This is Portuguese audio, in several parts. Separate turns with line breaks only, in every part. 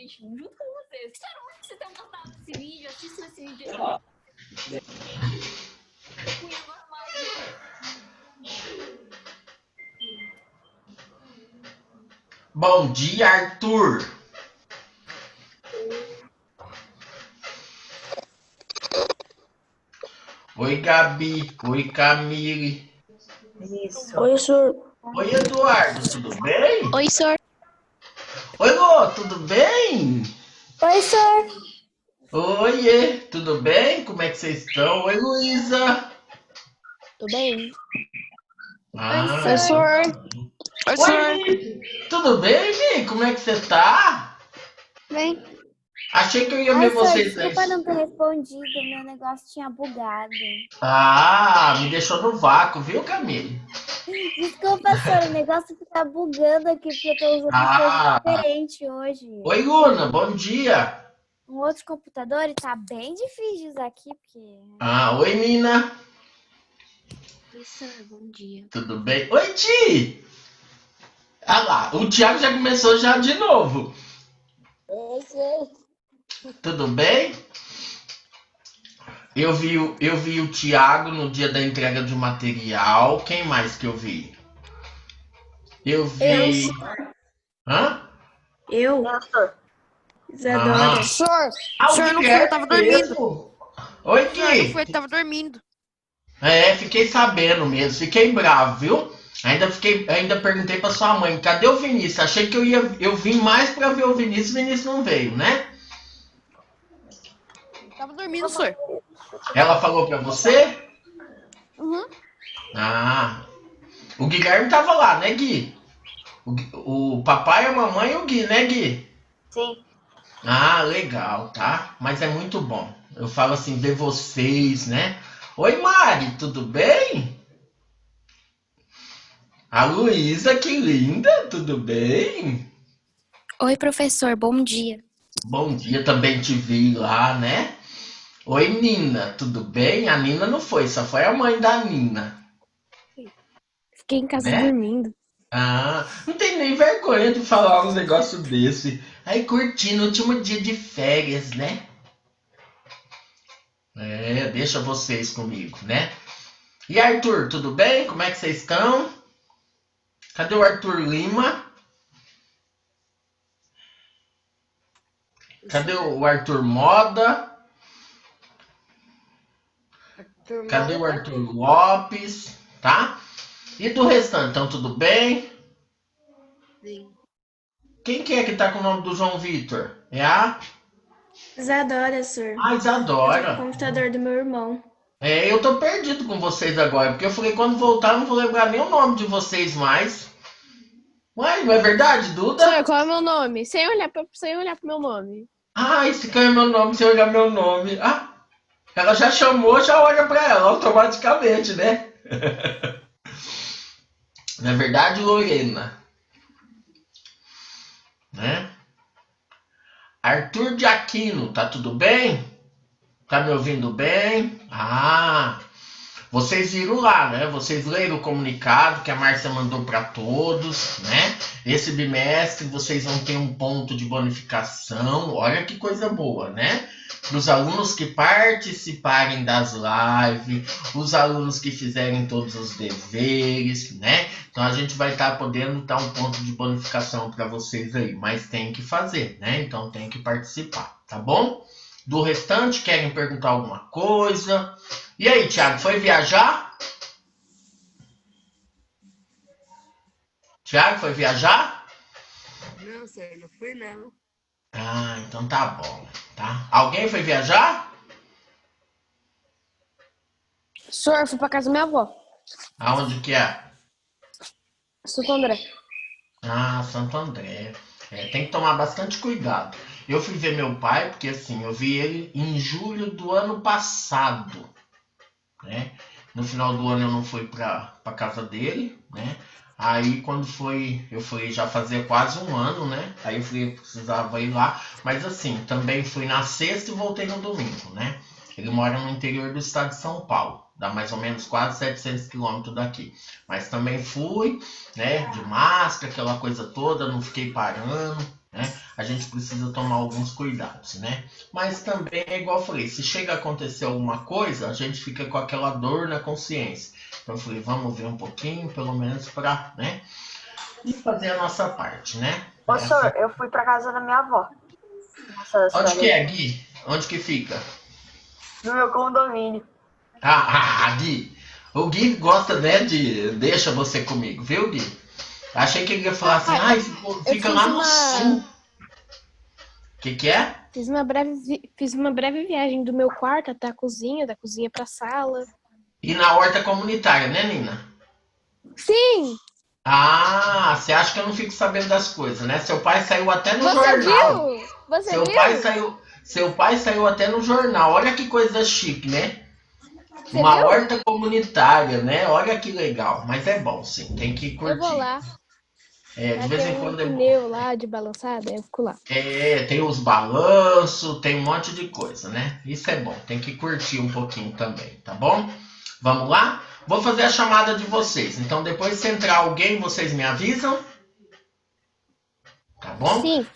gente, junto com vocês. Espero muito que vocês tenham gostado desse vídeo. Assistam esse vídeo aí. Fui agora mais.
Bom dia, Arthur. Oi, Gabi. Oi, Camille.
Isso.
Oi, senhor.
Oi, Eduardo. Tudo bem?
Oi, senhor.
Oi, Lô. Tudo bem?
Oi, senhor.
Oiê. Tudo bem? Como é que vocês estão? Oi, Luísa.
Tudo bem?
Ah,
Oi, senhor. Oi, senhor.
Oi, Tudo bem, Vi? Como é que você tá?
Bem.
Achei que eu ia
Ai,
ver
senhor,
vocês
desculpa
aí.
não ter respondido. Meu negócio tinha bugado.
Ah, me deixou no vácuo, viu, Camille?
Desculpa, senhor. O negócio fica bugando aqui porque eu tô usando uma coisa diferente hoje.
Oi, Luna. Bom dia.
Um outro computador e tá bem difícil de usar aqui, porque...
Oi, Nina.
Oi, senhor. Bom dia.
Tudo bem? Oi, Ti. Ah lá, o Thiago já começou já de novo.
Oi, senhor.
Tudo bem? Eu vi o Thiago no dia da entrega de material. Quem mais que eu vi? Eu vi... Hã?
Eu? Isadora.
Senhor.
Ah, o
Senhor, não foi,
Guilherme
eu tava dormindo.
mesmo. Oi,
Senhor, não
Gui.
foi, eu tava dormindo.
Fiquei sabendo mesmo. Fiquei bravo, viu? Ainda perguntei pra sua mãe, cadê o Vinícius? Achei que eu vim mais pra ver o Vinícius não veio, né?
Tava dormindo, senhor.
Ela falou pra você?
Uhum.
Ah, o Guilherme tava lá, né, Gui? O papai, a mamãe e o Gui, né, Gui?
Sim.
Ah, legal, tá? Mas é muito bom. Eu falo assim, ver vocês, né? Oi, Mari, tudo bem? A Luísa, que linda, tudo bem?
Oi, professor. Bom dia.
Bom dia, também te vi lá, né? Oi, Nina, tudo bem? A Nina não foi, só foi a mãe da Nina,
Fiquei em casa
né?
dormindo.
Ah, não tem nem vergonha de falar um negócio desse. Aí curtindo o último dia de férias, né? Deixa vocês comigo, né? E Arthur, tudo bem? Como é que vocês estão? Cadê o Arthur Lima? Cadê o Arthur Moda? Cadê o Arthur Lopes? Tá? E do restante, então tudo bem?
Sim.
Quem que é que tá com o nome do João Vitor? É a
Isadora, senhor.
Isadora.
Computador do meu irmão.
Eu tô perdido com vocês agora, porque eu falei quando voltar eu não vou lembrar nem o nome de vocês mais. Ué, não é verdade, Duda?
Senhor, qual é o meu nome? Sem olhar pro meu nome.
Esse cara é meu nome, se olhar meu nome. Ela já chamou, já olha pra ela automaticamente, né? Não é verdade, Lorena? Né? Arthur de Aquino, tá tudo bem? Tá me ouvindo bem? Vocês viram lá, né? Vocês leram o comunicado que a Márcia mandou para todos, né? Esse bimestre vocês vão ter um ponto de bonificação. Olha que coisa boa, né? Para os alunos que participarem das lives, os alunos que fizerem todos os deveres, né? Então a gente vai estar podendo dar um ponto de bonificação para vocês aí, mas tem que fazer, né? Então tem que participar, tá bom? Do restante, querem perguntar alguma coisa? E aí, Thiago, foi viajar? Thiago, foi viajar?
Não, senhor, não fui não.
Então tá bom, tá? Alguém foi viajar?
Senhor, fui pra casa da minha avó.
Aonde que é?
Santo André.
Santo André. Tem que tomar bastante cuidado. Eu fui ver meu pai, porque assim, eu vi ele em julho do ano passado, né? No final do ano eu não fui pra casa dele, né? Aí quando foi, eu fui já fazia quase um ano, né? Aí eu fui, precisava ir lá. Mas assim, também fui na sexta e voltei no domingo, né? Ele mora no interior do estado de São Paulo. Dá mais ou menos quase 700 quilômetros daqui. Mas também fui, né? De máscara, aquela coisa toda, não fiquei parando, né? A gente precisa tomar alguns cuidados, né? Mas também é igual eu falei, se chega a acontecer alguma coisa, a gente fica com aquela dor na consciência. Então eu falei, vamos ver um pouquinho, pelo menos para, né? E fazer a nossa parte, né?
Ô, senhor, eu fui pra casa da minha avó.
Onde que é, Gui? Onde que fica?
No meu condomínio.
Gui. O Gui gosta, né, de deixa você comigo, viu, Gui? Achei que ele ia falar assim, fica lá no sul. O que é?
Fiz uma breve viagem do meu quarto até a cozinha, da cozinha pra sala.
E na horta comunitária, né, Nina?
Sim!
Você acha que eu não fico sabendo das coisas, né? Seu pai saiu até no jornal.
Viu? Você
Seu
viu?
Seu pai saiu até no jornal. Olha que coisa chique, né?
Você
Uma
viu?
horta comunitária, né? Olha que legal. Mas é bom, sim. Tem que curtir.
Eu vou lá.
De vez em quando é bom.
Pneu lá de balançada, eu fico lá.
Tem os balanços, tem um monte de coisa, né? Isso é bom. Tem que curtir um pouquinho também, tá bom? Vamos lá? Vou fazer a chamada de vocês. Então, depois se entrar alguém, vocês me avisam. Tá bom?
Sim.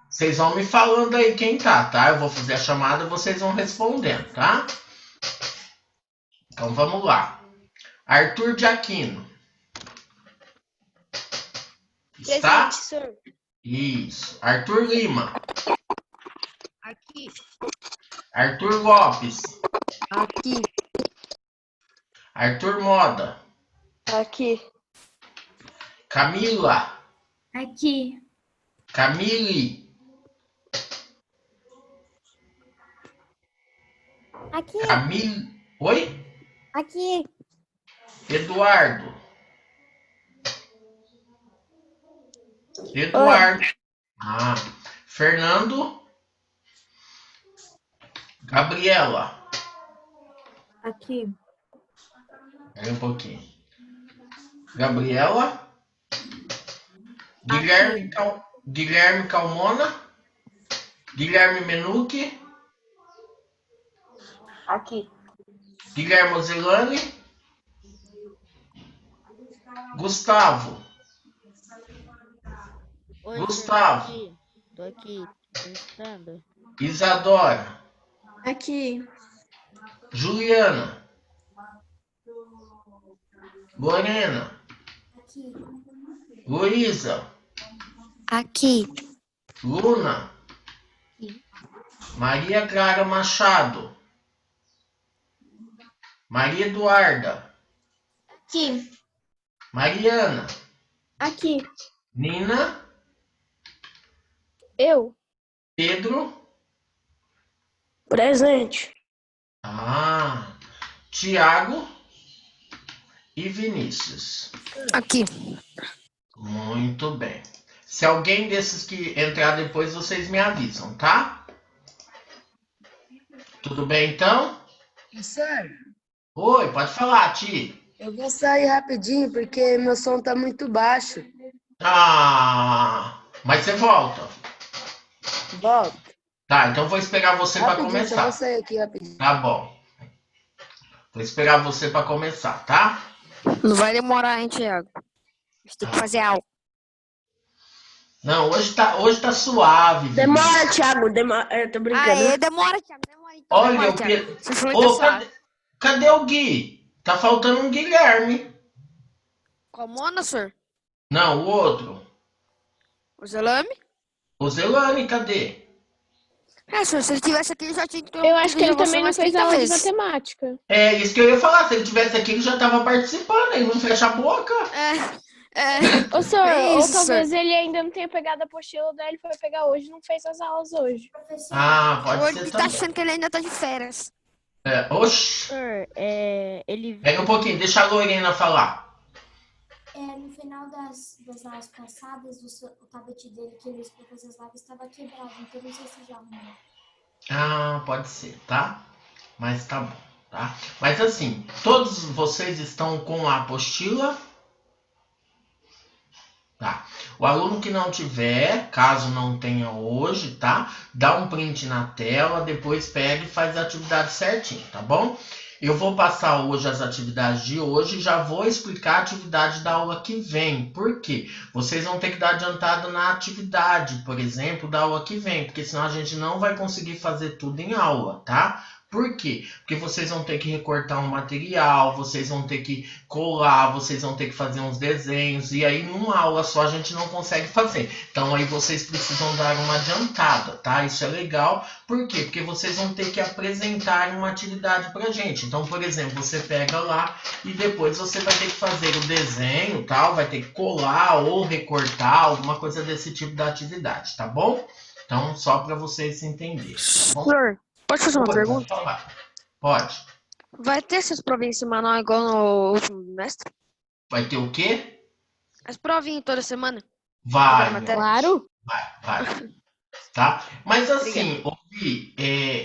Vocês vão me falando aí quem tá? Eu vou fazer a chamada e vocês vão respondendo, tá? Então, vamos lá. Arthur de Aquino. Está?
Presente, senhor.
Isso. Arthur Lima.
Aqui.
Arthur Lopes.
Aqui.
Arthur Moda.
Aqui.
Camila.
Aqui.
Camille.
Aqui,
Camille. Oi?
aqui.
Eduardo. Eduardo. Fernando. Gabriela.
Aqui.
Espera um pouquinho. Gabriela. Guilherme Calmona. Guilherme Menuque.
Aqui.
Guilherme Ozelani. Gustavo.
Oi,
Gustavo.
senhor, tô aqui. Tô escutando.
Isadora.
Aqui.
Juliana. Lorena. Luísa.
Aqui.
Luna. Maria Clara Machado. Maria Eduarda.
Aqui.
Mariana.
Aqui.
Nina.
Eu.
Pedro.
Presente.
Tiago e Vinícius.
Aqui.
Muito bem. Se alguém desses que entrar depois, vocês me avisam, tá? Tudo bem, então?
Senhor,
Oi, pode falar, Ti.
eu vou sair rapidinho porque meu som tá muito baixo.
Mas você volta.
Volto.
Tá, então vou esperar você para
Rapidinho, só vou
começar.
sair aqui rapidinho.
Tá bom. Vou esperar você para começar, tá?
Não vai demorar, hein, Thiago? A gente tem que fazer algo.
Não, hoje tá suave. Vinícius.
Demora, Thiago. Demora. Tô brincando.
Aê, demora, Thiago. Demora, então.
Olha,
Demora,
o
Thiago.
Pedro.
Você falou que
Ô,
tá suave.
cadê o Gui? Tá faltando um Guilherme.
Comanda, senhor?
Não, o outro.
O Zelame?
O Zelani, cadê?
Senhor, se ele tivesse aqui, ele já tinha que
Eu acho que ele também não fez aula de matemática.
É isso que eu ia falar. Se ele tivesse aqui, ele já tava participando. Ele não fecha a boca.
Ô, senhor,
É
ou
isso,
talvez ele ainda não tenha pegado a apostila, daí ele foi pegar hoje e não fez as aulas hoje.
Pode ser
Ele tá
também.
achando que ele ainda tá de férias.
Oxi.
Senhor, ele...
Pega um pouquinho, deixa a Lorena falar.
No final das aulas passadas, o tablet dele que ele usou para fazer as lives estava quebrado, então não sei se já arrumou.
Pode ser, tá? Mas tá bom, tá? Mas assim, todos vocês estão com a apostila? Tá. O aluno que não tiver, caso não tenha hoje, tá? Dá um print na tela, depois pega e faz a atividade certinho, tá bom? Eu vou passar hoje as atividades de hoje e já vou explicar a atividade da aula que vem. Por quê? Vocês vão ter que dar adiantado na atividade, por exemplo, da aula que vem, porque senão a gente não vai conseguir fazer tudo em aula, tá? Por quê? Porque vocês vão ter que recortar um material, vocês vão ter que colar, vocês vão ter que fazer uns desenhos, e aí numa aula só a gente não consegue fazer. Então aí vocês precisam dar uma adiantada, tá? Isso é legal. Por quê? Porque vocês vão ter que apresentar uma atividade pra gente. Então, por exemplo, você pega lá e depois você vai ter que fazer o desenho, tal, vai ter que colar ou recortar, alguma coisa desse tipo da atividade, tá bom? Então, só para vocês entenderem. Tá bom?
Senhor, pode fazer uma
Pode
pergunta?
falar. Pode.
Vai ter essas provinhas semanal igual no último bimestre?
Vai ter o quê?
As provinhas toda semana?
Vai.
Cada matéria?
Claro.
Vai. Tá? Mas assim, Obi,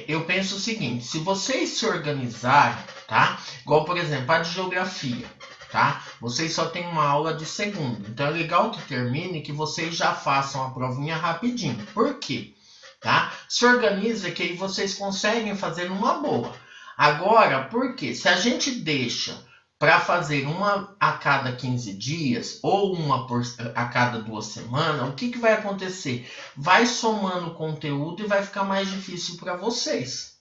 eu penso o seguinte, se vocês se organizarem, tá? Igual, por exemplo, a de geografia, tá? Vocês só tem uma aula de segunda. Então é legal que termine que vocês já façam a provinha rapidinho. Por quê? Tá? Se organiza que aí vocês conseguem fazer numa boa. Agora, por quê? Se a gente deixa para fazer uma a cada 15 dias ou uma a cada 2 semanas, o que vai acontecer? Vai somando conteúdo e vai ficar mais difícil para vocês.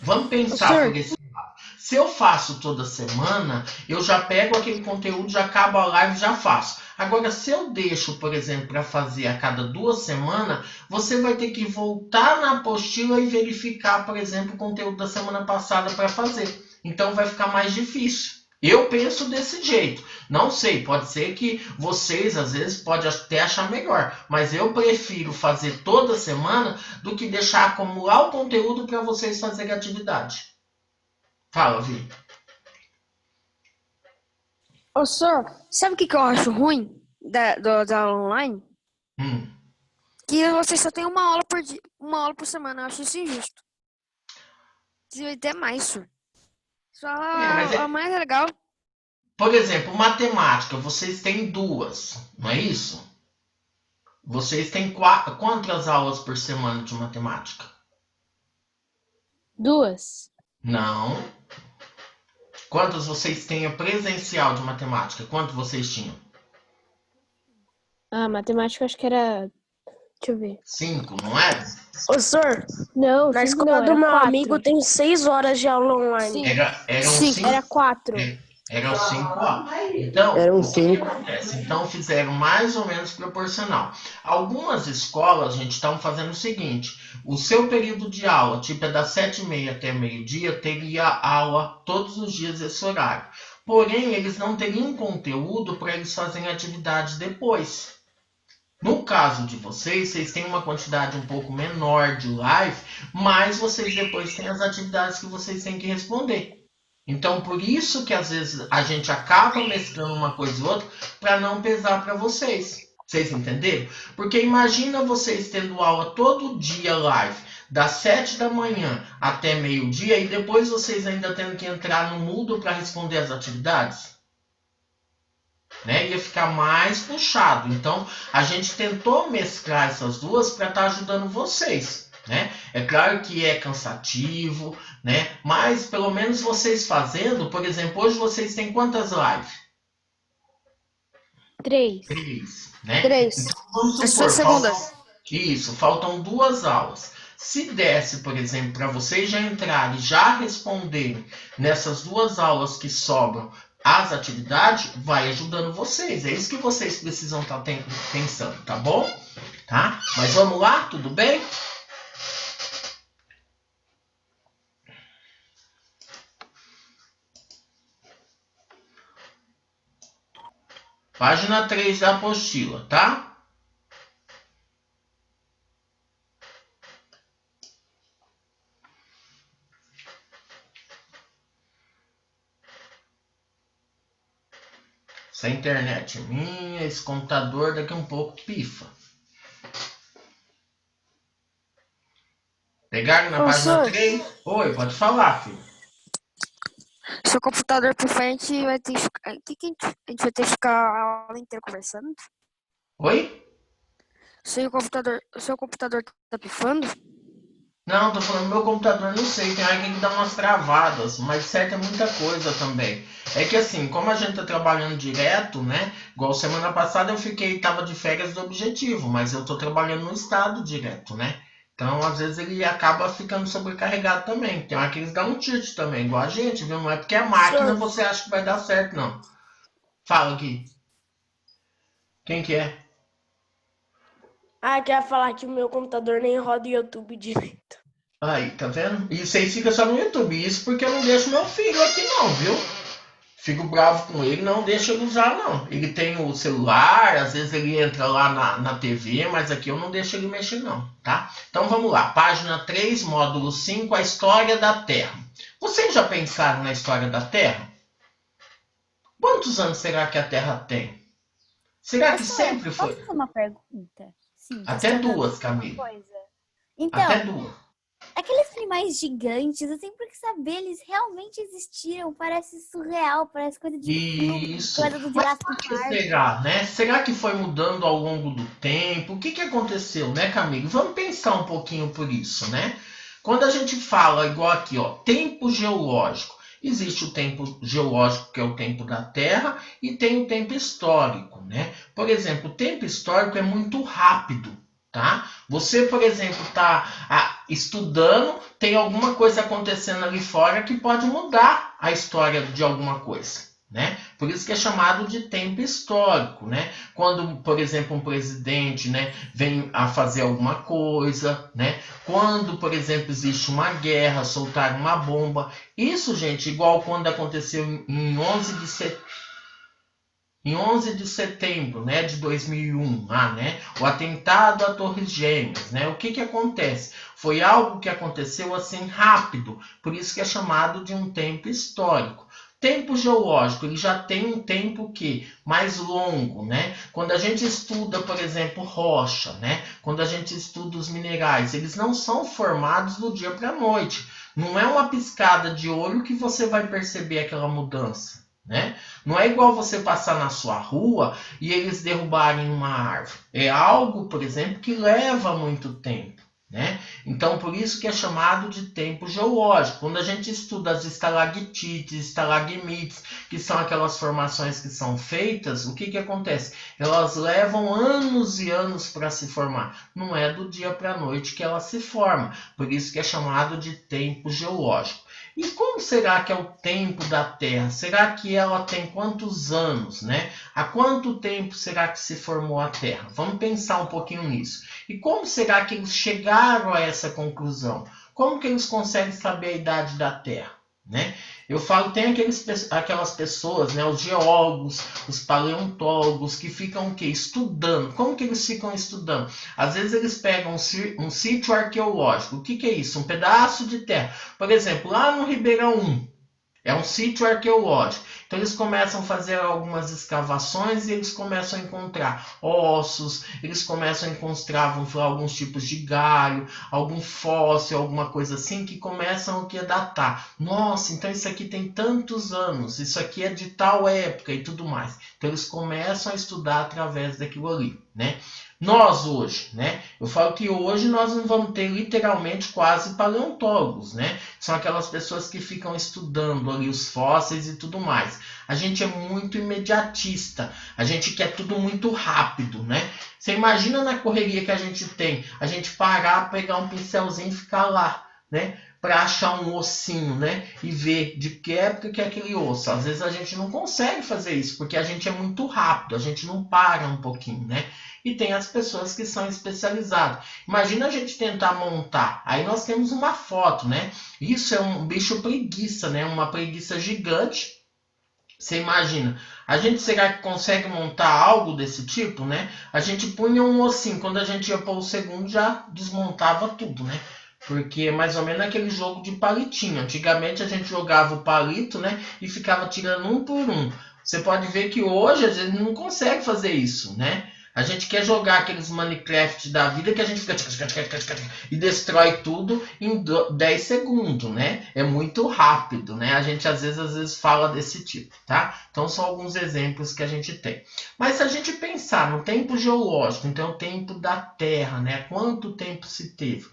Vamos pensar por esse lado. Se eu faço toda semana, eu já pego aquele conteúdo, já acabo a live e já faço. Agora, se eu deixo, por exemplo, para fazer a cada 2 semanas, você vai ter que voltar na apostila e verificar, por exemplo, o conteúdo da semana passada para fazer. Então, vai ficar mais difícil. Eu penso desse jeito. Não sei, pode ser que vocês, às vezes, podem até achar melhor. Mas eu prefiro fazer toda semana do que deixar acumular o conteúdo para vocês fazerem atividade. Fala, Vi.
Ô, senhor, sabe o que eu acho ruim da aula online? Que você só tem uma aula por dia, uma aula por semana. Eu acho isso injusto. Devia ter mais, senhor. Só a mais legal.
Por exemplo, matemática, vocês têm 2, não é isso? Vocês têm quantas aulas por semana de matemática?
2.
Não. Quantas vocês têm presencial de matemática? Quanto vocês tinham?
Ah, matemática eu acho que era... Deixa eu ver.
5, não é?
Ô, senhor,
Não,
na
5
escola
não,
do
era
meu
4.
amigo tem 6 horas de aula online.
Sim.
Eram
Sim,
5.
era 4.
Eram 5 aulas. Então,
Eram
o que
5.
acontece? Então, fizeram mais ou menos proporcional. Algumas escolas, gente, estão fazendo o seguinte. O seu período de aula, tipo, é das 7h30 até meio-dia, teria aula todos os dias esse horário. Porém, eles não teriam conteúdo para eles fazerem atividade depois. No caso de vocês, vocês têm uma quantidade um pouco menor de live, mas vocês depois têm as atividades que vocês têm que responder. Então, por isso que às vezes a gente acaba mesclando uma coisa e outra para não pesar para vocês. Vocês entenderam? Porque imagina vocês tendo aula todo dia live, das 7 da manhã até meio-dia, e depois vocês ainda tendo que entrar no Moodle para responder as atividades. Né? Ia ficar mais puxado. Então, a gente tentou mesclar essas duas para estar ajudando vocês. Né? É claro que é cansativo, né? Mas pelo menos vocês fazendo, por exemplo, hoje vocês têm quantas lives?
3.
3, né?
3.
Então, vamos supor, faltam 2 aulas. Se desse, por exemplo, para vocês já entrarem e já responderem nessas 2 aulas que sobram as atividades, vai ajudando vocês. É isso que vocês precisam estar pensando, tá bom? Tá? Mas vamos lá, tudo bem? Página 3 da apostila, tá? Essa internet é minha, esse computador daqui a um pouco pifa. Pegaram na página 3? Oi, pode falar, filho.
Seu computador por frente vai ter que ficar. A gente vai ter que ficar a aula inteira conversando?
Oi?
O seu computador tá pifando?
Não, tô falando meu computador, não sei, tem hora que dá umas travadas, mas certo é muita coisa também. É que assim, como a gente tá trabalhando direto, né? Igual semana passada tava de férias do Objetivo, mas eu tô trabalhando no estado direto, né? Então, às vezes ele acaba ficando sobrecarregado também. Tem hora que eles dão um tilt também, igual a gente, viu? Não é porque é máquina você acha que vai dar certo, não. Fala aqui. Quem que é?
Ah, quer falar que o meu computador nem roda o YouTube direito.
Aí, tá vendo? E vocês ficam só no YouTube. Isso porque eu não deixo meu filho aqui não, viu? Fico bravo com ele, não deixo ele usar não. Ele tem o celular, às vezes ele entra lá na TV, mas aqui eu não deixo ele mexer não, tá? Então vamos lá, página 3, módulo 5, a história da Terra. Vocês já pensaram na história da Terra? Quantos anos será que a Terra tem? Será que sempre foi?
Posso fazer uma pergunta? Sim,
Até duas, Camila.
Então,
Até duas.
aqueles animais gigantes, eu sempre quis saber, eles realmente existiram? Parece surreal, parece coisa de filme,
Isso.
coisa do
Mas
Jurassic
por que
Park.
será, né? Será que foi mudando ao longo do tempo? O que aconteceu, né, Camilo? Vamos pensar um pouquinho por isso, né? Quando a gente fala, igual aqui, ó, tempo geológico. Existe o tempo geológico, que é o tempo da Terra, e tem o tempo histórico, né? Por exemplo, o tempo histórico é muito rápido, tá? Você, por exemplo, está estudando, tem alguma coisa acontecendo ali fora que pode mudar a história de alguma coisa, né? Por isso que é chamado de tempo histórico, né? Quando, por exemplo, um presidente, né, vem a fazer alguma coisa, né? Quando, por exemplo, existe uma guerra, soltar uma bomba. Isso, gente, igual quando aconteceu em 11 de setembro, né, de 2001, né, o atentado à Torres Gêmeas, né, o que acontece? Foi algo que aconteceu assim rápido, por isso que é chamado de um tempo histórico. Tempo geológico, ele já tem um tempo mais longo, né? Quando a gente estuda, por exemplo, rocha, né? Quando a gente estuda os minerais, eles não são formados do dia para a noite. Não é uma piscada de olho que você vai perceber aquela mudança, né? Não é igual você passar na sua rua e eles derrubarem uma árvore. É algo, por exemplo, que leva muito tempo, né? Então, por isso que é chamado de tempo geológico. Quando a gente estuda as estalactites, estalagmites, que são aquelas formações que são feitas, o que acontece? Elas levam anos e anos para se formar. Não é do dia para a noite que ela se forma. Por isso que é chamado de tempo geológico. E como será que é o tempo da Terra? Será que ela tem quantos anos, né? Há quanto tempo será que se formou a Terra? Vamos pensar um pouquinho nisso. E como será que eles chegaram a essa conclusão? Como que eles conseguem saber a idade da Terra, né? Eu falo, tem aquelas pessoas, né, os geólogos, os paleontólogos, que ficam o quê? Estudando. Como que eles ficam estudando? Às vezes eles pegam um sítio arqueológico. O que é isso? Um pedaço de terra. Por exemplo, lá no Ribeirão 1, é um sítio arqueológico. Então eles começam a fazer algumas escavações e eles começam a encontrar ossos, eles começam a encontrar, vamos falar, alguns tipos de galho, algum fóssil, alguma coisa assim, que começam a datar. Nossa, então isso aqui tem tantos anos, isso aqui é de tal época e tudo mais. Então eles começam a estudar através daquilo ali, né? Nós hoje, né? Eu falo que hoje nós não vamos ter literalmente quase paleontólogos, né? São aquelas pessoas que ficam estudando ali os fósseis e tudo mais. A gente é muito imediatista, a gente quer tudo muito rápido, né? Você imagina na correria que a gente tem, a gente parar, pegar um pincelzinho e ficar lá, né? Para achar um ossinho, né? E ver de que época que é aquele osso. Às vezes a gente não consegue fazer isso, porque a gente é muito rápido, a gente não para um pouquinho, né? E tem as pessoas que são especializadas. Imagina a gente tentar montar. Aí nós temos uma foto, né? Isso é um bicho preguiça, né? Uma preguiça gigante. Você imagina. A gente será que consegue montar algo desse tipo, né? A gente punha um ossinho. Quando a gente ia pôr o segundo, já desmontava tudo, né? Porque é mais ou menos aquele jogo de palitinho. Antigamente a gente jogava o palito, né? E ficava tirando um por um. Você pode ver que hoje a gente não consegue fazer isso, né? A gente quer jogar aqueles Minecraft da vida que a gente fica e destrói tudo em 10 segundos, né? É muito rápido, né? A gente às vezes fala desse tipo, tá? Então são alguns exemplos que a gente tem. Mas se a gente pensar no tempo geológico, então o tempo da Terra, né? Quanto tempo se teve?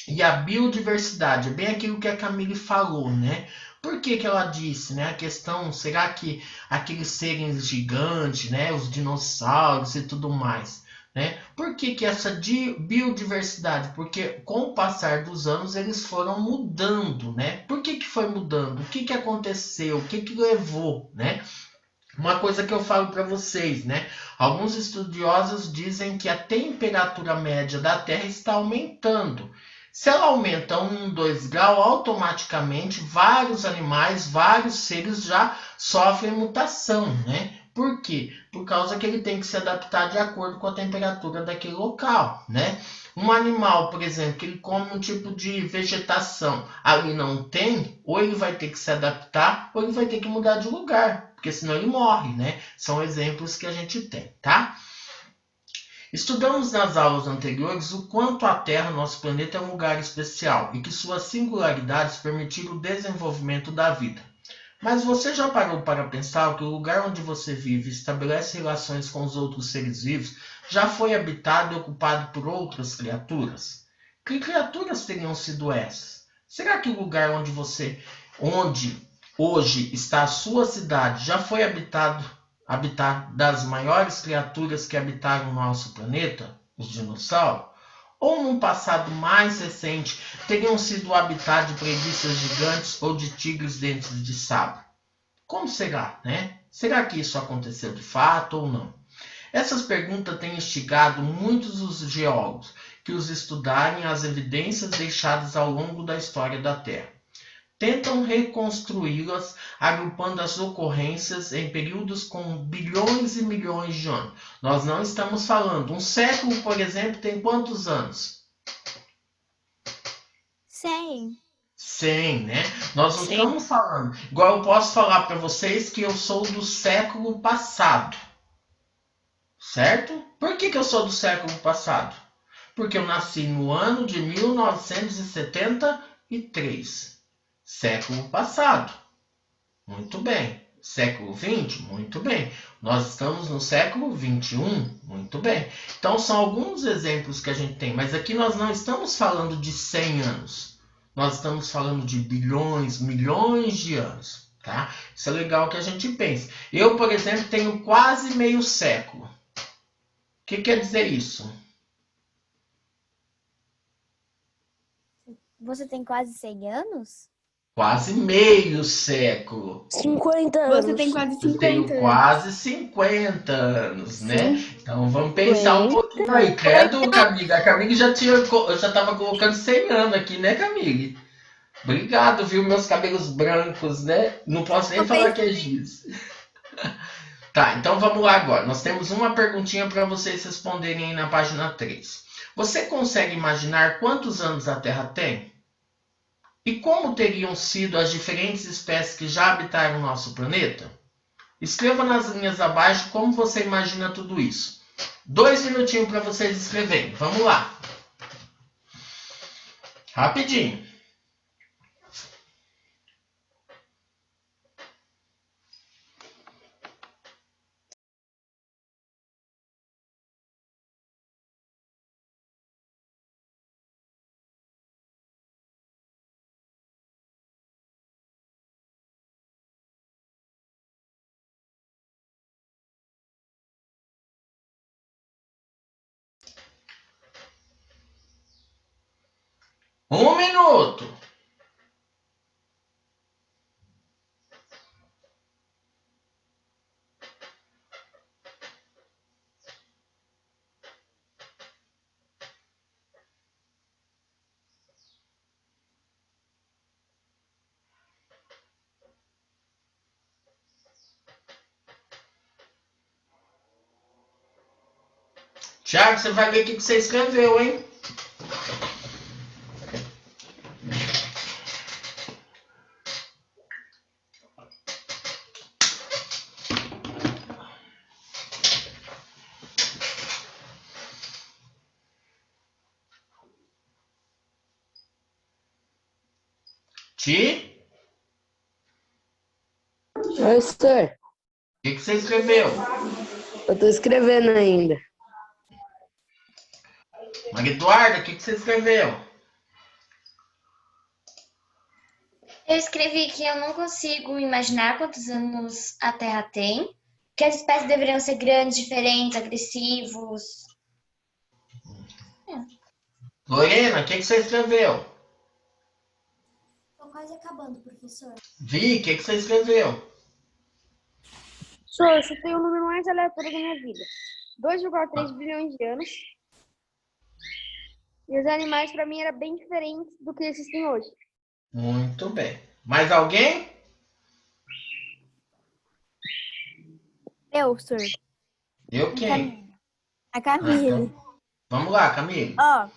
e a biodiversidade. É bem aquilo que a Camille falou, né? Por que que ela disse, né? A questão, será que aqueles seres gigantes, né? Os dinossauros e tudo mais, né? Por que que essa biodiversidade? Porque com o passar dos anos eles foram mudando, né? Por que que foi mudando? O que que aconteceu? O que que levou, né? Uma coisa que eu falo para vocês, né? Alguns estudiosos dizem que a temperatura média da Terra está aumentando. Se ela aumenta 1, 2 graus, automaticamente vários animais, vários seres já sofrem mutação, né? Por quê? Por causa que ele tem que se adaptar de acordo com a temperatura daquele local, né? Um animal, por exemplo, que ele come um tipo de vegetação, ali não tem, ou ele vai ter que se adaptar, ou ele vai ter que mudar de lugar, porque senão ele morre, né? São exemplos que a gente tem, tá? Estudamos nas aulas anteriores o quanto a Terra, nosso planeta, é um lugar especial e que suas singularidades permitiram o desenvolvimento da vida. Mas você já parou para pensar que o lugar onde você vive e estabelece relações com os outros seres vivos já foi habitado e ocupado por outras criaturas? Que criaturas teriam sido essas? Será que o lugar onde hoje está a sua cidade já foi habitado das maiores criaturas que habitaram o nosso planeta, os dinossauros? Ou num passado mais recente teriam sido habitados de preguiças gigantes ou de tigres dentes de sabre? Como será, né? Será que isso aconteceu de fato ou não? Essas perguntas têm instigado muitos dos geólogos que os estudarem as evidências deixadas ao longo da história da Terra. Tentam reconstruí-las, agrupando as ocorrências em períodos com bilhões e milhões de anos. Nós não estamos falando. Um século, por exemplo, tem quantos anos?
100.
100, né? Nós não estamos falando. Igual eu posso falar para vocês que eu sou do século passado. Certo? Por que eu sou do século passado? Porque eu nasci no ano de 1973. Século passado. Muito bem. Século 20? Muito bem. Nós estamos no século 21? Muito bem. Então, são alguns exemplos que a gente tem. Mas aqui nós não estamos falando de 100 anos. Nós estamos falando de bilhões, milhões de anos. Tá? Isso é legal que a gente pense. Eu, por exemplo, tenho quase meio século. O que quer dizer isso?
Você tem quase 100 anos?
Quase meio século.
50 anos.
Você tem quase 50
Eu tenho
anos.
quase 50 anos, né? Então vamos pensar um pouquinho aí. Credo, Camille. A Camille já estava colocando 100 anos aqui, né, Camille? Obrigado, viu? Meus cabelos brancos, né? Não posso nem falar que é giz. Tá, então vamos lá agora. Nós temos uma perguntinha para vocês responderem aí na página 3. Você consegue imaginar quantos anos a Terra tem? E como teriam sido as diferentes espécies que já habitaram o nosso planeta? Escreva nas linhas abaixo como você imagina tudo isso. 2 minutinhos para vocês escreverem. Vamos lá. Rapidinho. Um minuto. Tiago, você vai ver o que você escreveu, hein?
Oi, senhor.
O que você escreveu?
Eu tô escrevendo ainda.
Maria Eduarda, o que você escreveu?
Eu escrevi que eu não consigo imaginar quantos anos a Terra tem, que as espécies deveriam ser grandes, diferentes, agressivos.
Lorena, o que você escreveu?
Tô quase acabando, professor.
Vi, o que você escreveu?
Professor, eu chutei o número mais aleatório da minha vida. 2,3 bilhões de anos. E os animais, para mim, eram bem diferentes do que existem hoje.
Muito bem. Mais alguém?
Eu, senhor.
Eu quem?
A Camille.
Então, vamos lá, Camille.
Ó,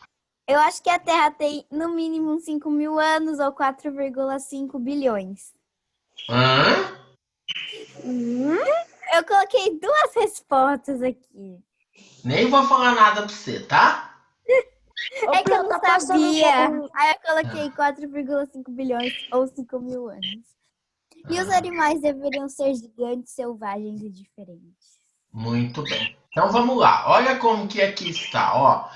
eu acho que a Terra tem no mínimo 5.000 anos ou 4,5 bilhões.
Hã?
Eu coloquei 2 respostas aqui.
Nem vou falar nada pra você, tá?
É que eu não sabia. Aí eu coloquei 4,5 bilhões ou 5.000 anos. E os animais deveriam ser gigantes, selvagens e diferentes.
Muito bem. Então vamos lá. Olha como que aqui está, ó.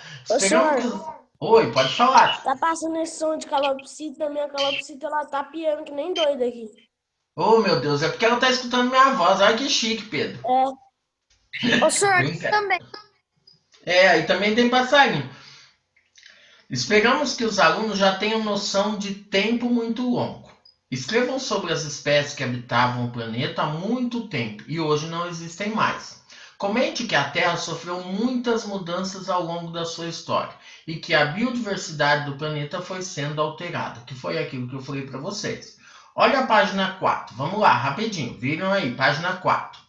Oi, pode falar.
Tá passando esse som de calopsita, minha calopsita, ela tá piando que nem doida aqui.
Oh, meu Deus, é porque ela tá escutando minha voz. Olha que chique, Pedro.
O senhor também.
E também tem passarinho. Esperamos que os alunos já tenham noção de tempo muito longo. Escrevam sobre as espécies que habitavam o planeta há muito tempo e hoje não existem mais. Comente que a Terra sofreu muitas mudanças ao longo da sua história e que a biodiversidade do planeta foi sendo alterada, que foi aquilo que eu falei para vocês. Olha a página 4. Vamos lá, rapidinho. Viram aí, página 4.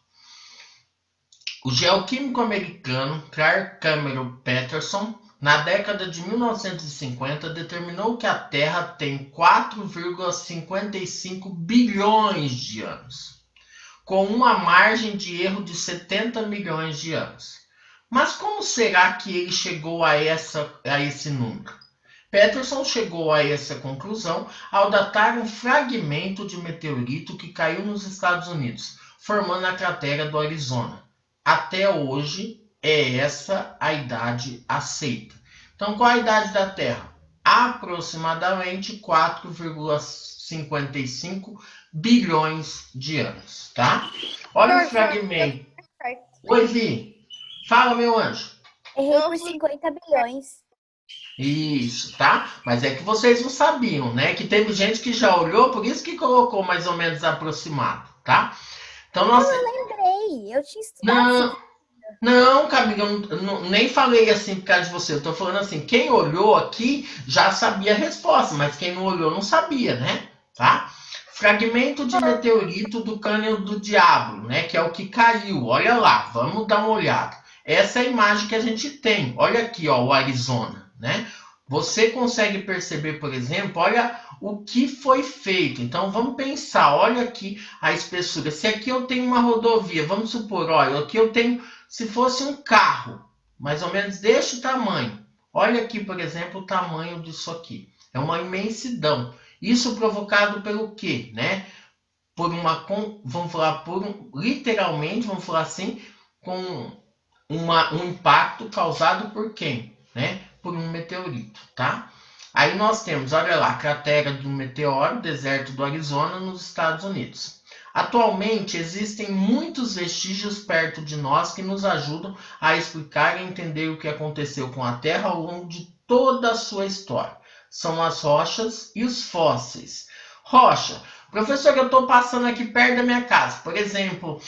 O geoquímico americano Clark Cameron Peterson, na década de 1950, determinou que a Terra tem 4,55 bilhões de anos, com uma margem de erro de 70 milhões de anos. Mas como será que ele chegou a esse número? Peterson chegou a essa conclusão ao datar um fragmento de meteorito que caiu nos Estados Unidos, formando a cratera do Arizona. Até hoje, é essa a idade aceita. Então, qual a idade da Terra? Aproximadamente 4,55 bilhões de anos, tá? Olha o fragmento. Oi, Vi. Fala, meu anjo.
Errei por 50 bilhões.
Isso, tá? Mas é que vocês não sabiam, né? Que teve gente que já olhou, por isso que colocou mais ou menos aproximado, tá? Então,
eu lembrei, eu tinha estudado.
Não, Camila, eu nem falei assim por causa de você. Eu tô falando assim, quem olhou aqui já sabia a resposta, mas quem não olhou não sabia, né? Tá? Fragmento de meteorito do Cânion do Diabo, né? Que é o que caiu. Olha lá, vamos dar uma olhada. Essa é a imagem que a gente tem. Olha aqui, ó, o Arizona, né? Você consegue perceber, por exemplo, olha o que foi feito. Então, vamos pensar, olha aqui a espessura. Se aqui eu tenho uma rodovia, vamos supor, olha, aqui eu tenho, se fosse um carro, mais ou menos deste tamanho. Olha aqui, por exemplo, o tamanho disso aqui. É uma imensidão. Isso provocado pelo quê, né? Por uma, vamos falar, literalmente, vamos falar assim, com um impacto causado por quem, né? Por um meteorito, tá? Aí nós temos, olha lá, cratera do meteoro, deserto do Arizona, nos Estados Unidos. Atualmente, existem muitos vestígios perto de nós que nos ajudam a explicar e entender o que aconteceu com a Terra ao longo de toda a sua história. São as rochas e os fósseis. Rocha. Professor, eu estou passando aqui perto da minha casa. Por exemplo,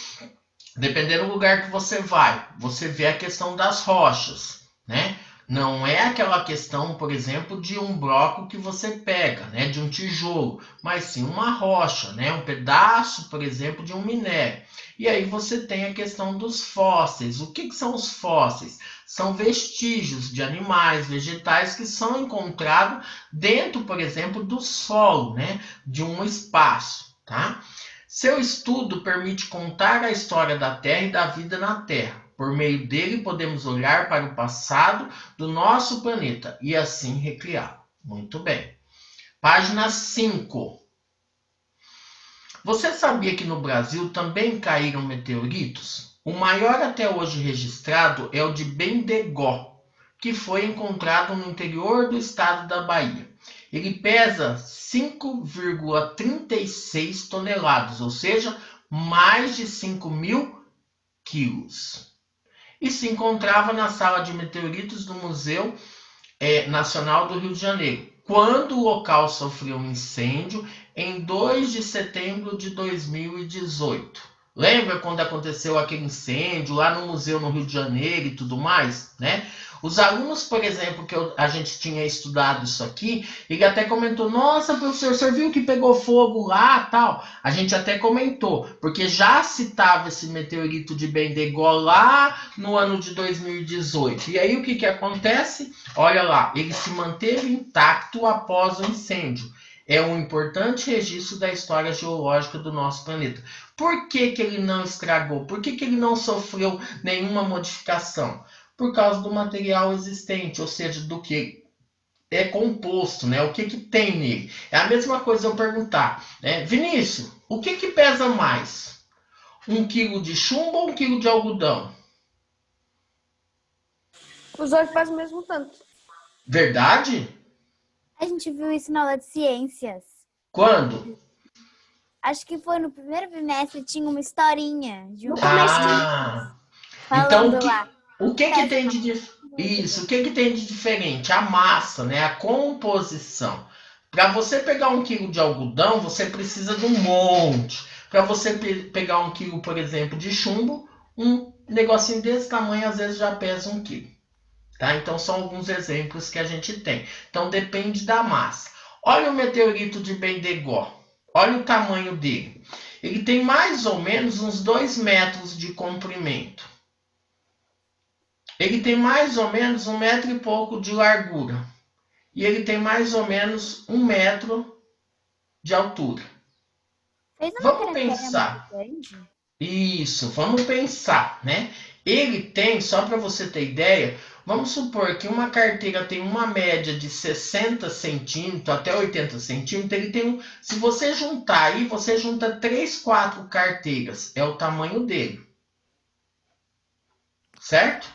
dependendo do lugar que você vai, você vê a questão das rochas, né? Não é aquela questão, por exemplo, de um bloco que você pega, né, de um tijolo, mas sim uma rocha, né, um pedaço, por exemplo, de um minério. E aí você tem a questão dos fósseis. O que são os fósseis? São vestígios de animais, vegetais que são encontrados dentro, por exemplo, do solo, né, de um espaço, tá? Seu estudo permite contar a história da Terra e da vida na Terra. Por meio dele, podemos olhar para o passado do nosso planeta e assim recriá-lo. Muito bem. Página 5. Você sabia que no Brasil também caíram meteoritos? O maior até hoje registrado é o de Bendegó, que foi encontrado no interior do estado da Bahia. Ele pesa 5,36 toneladas, ou seja, mais de 5.000 quilos. E se encontrava na sala de meteoritos do Museu Nacional do Rio de Janeiro, quando o local sofreu um incêndio em 2 de setembro de 2018. Lembra quando aconteceu aquele incêndio lá no museu no Rio de Janeiro e tudo mais, né? Os alunos, por exemplo, que a gente tinha estudado isso aqui, ele até comentou, nossa, professor, o senhor viu que pegou fogo lá, tal? A gente até comentou, porque já citava esse meteorito de Bendegó lá no ano de 2018. E aí o que acontece? Olha lá, ele se manteve intacto após o incêndio. É um importante registro da história geológica do nosso planeta. Por que ele não estragou? Por que ele não sofreu nenhuma modificação? Por causa do material existente, ou seja, do que é composto, né? O que tem nele. É a mesma coisa eu perguntar, né? Vinícius, o que pesa mais? 1 quilo de chumbo ou 1 quilo de algodão?
Os dois pesam o mesmo tanto.
Verdade?
A gente viu isso na aula de ciências.
Quando?
Acho que foi no primeiro bimestre, tinha uma historinha de um
falando então,
lá.
O que tem de isso? O que tem de diferente? A massa, né? A composição. Para você pegar 1 quilo de algodão, você precisa de um monte. Para você pegar 1 quilo, por exemplo, de chumbo, um negocinho desse tamanho às vezes já pesa 1 quilo. Tá? Então são alguns exemplos que a gente tem. Então depende da massa. Olha o meteorito de Bendegó. Olha o tamanho dele. Ele tem mais ou menos uns 2 metros de comprimento. Ele tem mais ou menos 1 metro e pouco de largura. E ele tem mais ou menos 1 metro de altura. Vamos pensar. Isso, vamos pensar, né? Ele tem, só para você ter ideia, vamos supor que uma carteira tem uma média de 60 centímetros até 80 centímetros. Ele tem se você juntar aí, você junta 3, 4 carteiras. É o tamanho dele. Certo?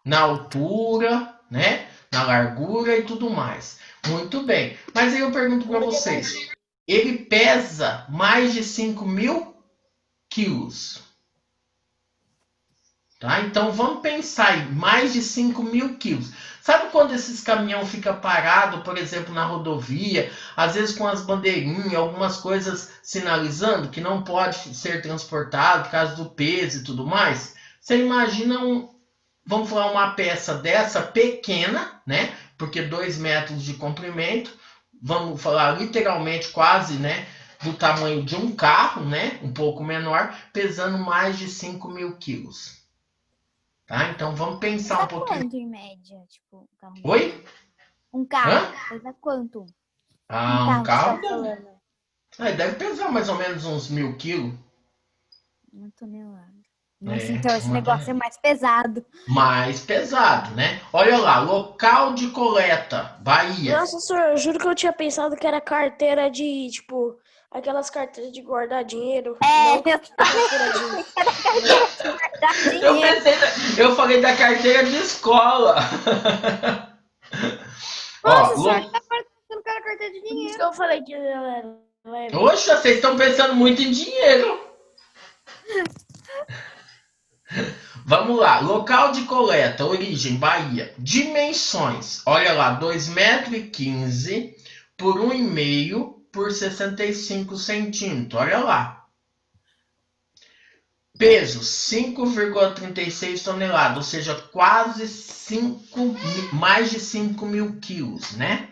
Na altura, né? Na largura e tudo mais. Muito bem. Mas aí eu pergunto para vocês. Ele pesa mais de 5.000 quilos. Tá? Então vamos pensar em mais de 5.000 quilos. Sabe quando esses caminhões ficam parados, por exemplo, na rodovia, às vezes com as bandeirinhas, algumas coisas sinalizando que não pode ser transportado por causa do peso e tudo mais? Você imagina vamos falar uma peça dessa pequena, né? Porque 2 metros de comprimento, vamos falar literalmente quase, né? Do tamanho de um carro, né? Um pouco menor, pesando mais de 5.000 quilos. Tá? Então vamos pensar um pouquinho.
Quanto em média? Tipo, um carro?
Oi?
Um carro. Pesa quanto?
Um carro? Deve pesar mais ou menos uns 1.000 quilos.
1 tonelada. Nossa, então esse negócio é mais pesado.
Mais pesado, né? Olha lá, local de coleta, Bahia.
Nossa, senhor, eu juro que eu tinha pensado que era carteira de, tipo, aquelas carteiras de guardar dinheiro.
Eu falei da carteira de escola.
Nossa, senhor, tá pensando que era carteira de dinheiro.
Isso que eu falei que era.
Poxa, vocês estão pensando muito em dinheiro. Vamos lá, local de coleta, origem, Bahia. Dimensões, olha lá, 2,15 m por 1,5 m por 65 centímetros, olha lá. Peso, 5,36 toneladas, ou seja, quase mais de 5.000 quilos, né?